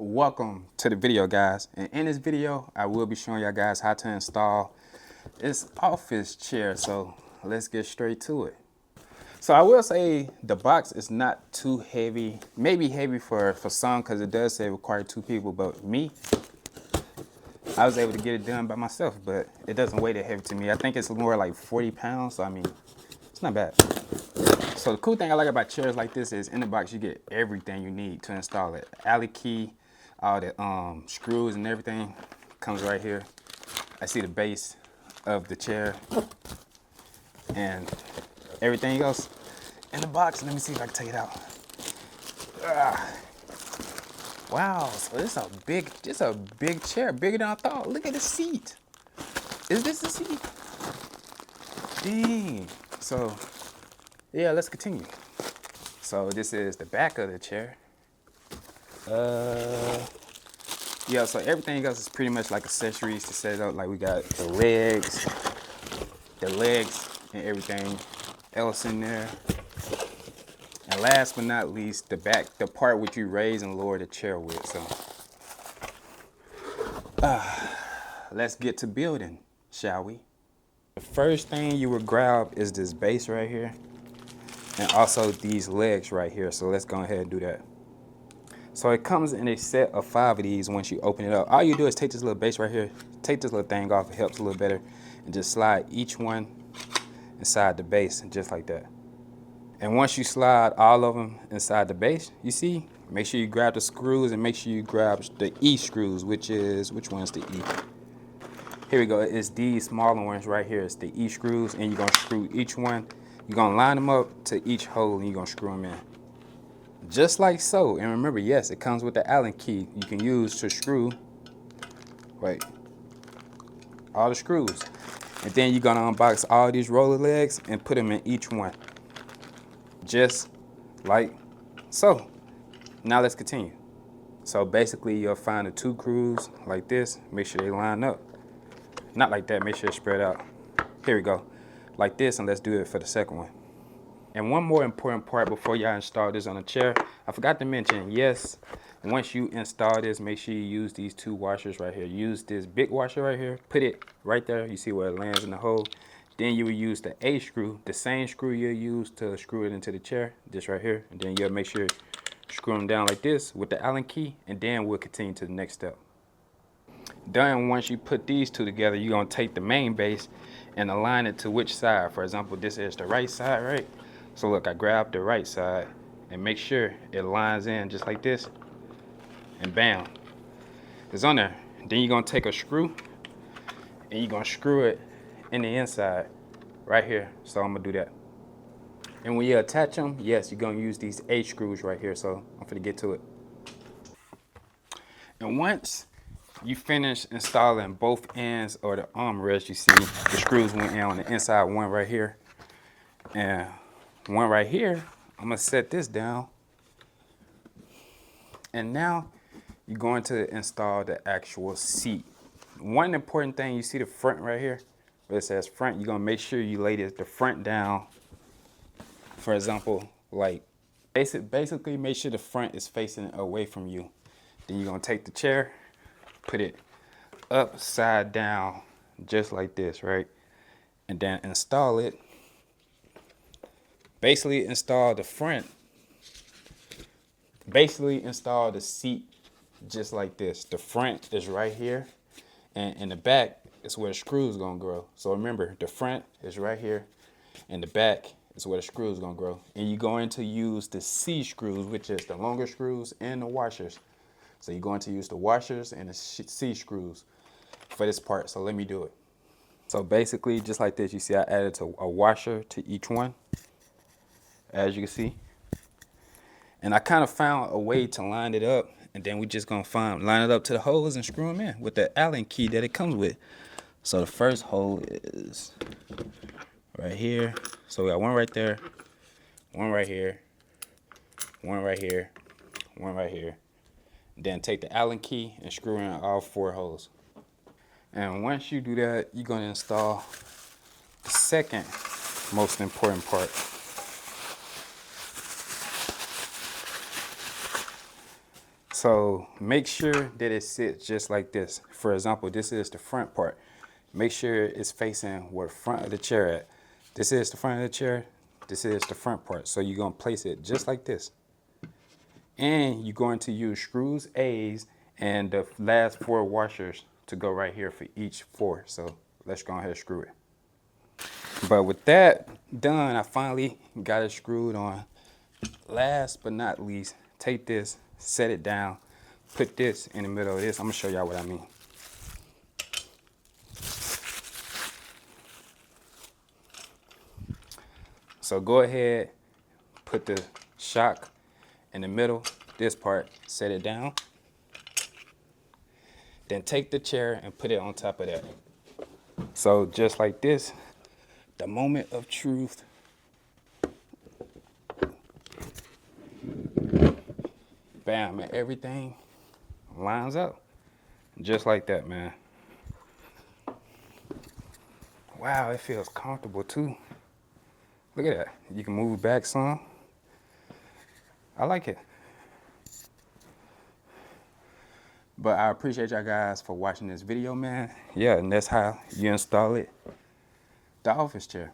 Welcome to the video, guys, and in this video I will be showing y'all guys how to install this office chair. So let's get straight to it. So I will say the box is not too heavy, maybe heavy for some, because it does say require 2 people, but me, I was able to get it done by myself, but it doesn't weigh that heavy to me. I think it's more like 40 pounds, so I mean, it's not bad. So the cool thing I like about chairs like this is in the box you get everything you need to install it. Alley key, all the screws and everything comes right here. I see the base of the chair and everything else in the box. Let me see if I can take it out. Wow, so it's a big chair, bigger than I thought. Look at the seat. Is this the seat? Dang. So yeah, let's continue. So this is the back of the chair. Yeah, so everything else is pretty much like accessories to set it up. Like we got the legs and everything else in there. And last but not least, the back, the part which you raise and lower the chair with. So let's get to building, shall we? The first thing you would grab is this base right here, and also these legs right here. So let's go ahead and do that. So it comes in a set of 5 of these once you open it up. All you do is take this little base right here, take this little thing off, it helps a little better, and just slide each one inside the base, just like that. And once you slide all of them inside the base, you see, make sure you grab the screws and make sure you grab the E screws, which one's the E? Here we go, it's these smaller ones right here. It's the E screws, and you're gonna screw each one. You're gonna line them up to each hole and you're gonna screw them in. Just like so. And remember, yes, it comes with the Allen key you can use to screw, all the screws. And then you're gonna unbox all these roller legs and put them in each one. Just like so. Now let's continue. So basically you'll find the 2 grooves like this. Make sure they line up. Not like that, make sure it's spread out. Here we go. Like this, and let's do it for the second one. And one more important part before y'all install this on a chair, I forgot to mention, yes, once you install this, make sure you use these 2 washers right here. Use this big washer right here, put it right there. You see where it lands in the hole. Then you will use the A screw, the same screw you'll use to screw it into the chair, this right here. And then you'll make sure screw them down like this with the Allen key, and then we'll continue to the next step. Done. Once you put these 2 together, you're gonna take the main base and align it to which side. For example, this is the right side, right? So look, I grab the right side and make sure it lines in just like this, and bam, it's on there. Then you're gonna take a screw and you're gonna screw it in the inside right here. So I'm gonna do that. And when you attach them, yes, you're gonna use these H screws right here. So I'm gonna get to it. And once you finish installing both ends or the armrest, you see the screws went in on the inside, one right here and one right here. I'm gonna set this down. And now you're going to install the actual seat. One important thing, you see the front right here, where it says front, you're gonna make sure you lay the front down. For example, like basically make sure the front is facing away from you. Then you're gonna take the chair, put it upside down, just like this, right? And then install it. Basically install the front. Basically install the seat just like this. The front is right here, and in the back is where the screws gonna grow. So remember, the front is right here, and the back is where the screws gonna grow. And you're going to use the C screws, which is the longer screws, and the washers. So you're going to use the washers and the C screws for this part. So let me do it. So basically, just like this, you see I added a washer to each one, as you can see. And I kind of found a way to line it up, and then we just gonna line it up to the holes and screw them in with the Allen key that it comes with. So the first hole is right here. So we got one right there, one right here, one right here, one right here. Then take the Allen key and screw in all 4 holes. And once you do that, you're gonna install the second most important part. So make sure that it sits just like this. For example, this is the front part. Make sure it's facing where the front of the chair at. This is the front of the chair. This is the front part. So you're gonna place it just like this. And you're going to use screws A's and the last 4 washers to go right here for each 4. So let's go ahead and screw it. But with that done, I finally got it screwed on. Last but not least, take this, set it down, put this in the middle of this. I'm gonna show y'all what I mean. So go ahead, put the shock in the middle, this part, set it down. Then take the chair and put it on top of that. So just like this, the moment of truth. Bam, and everything lines up. Just like that, man. Wow, it feels comfortable too. Look at that. You can move back some. I like it. But I appreciate y'all guys for watching this video, man. Yeah, and that's how you install it. The office chair.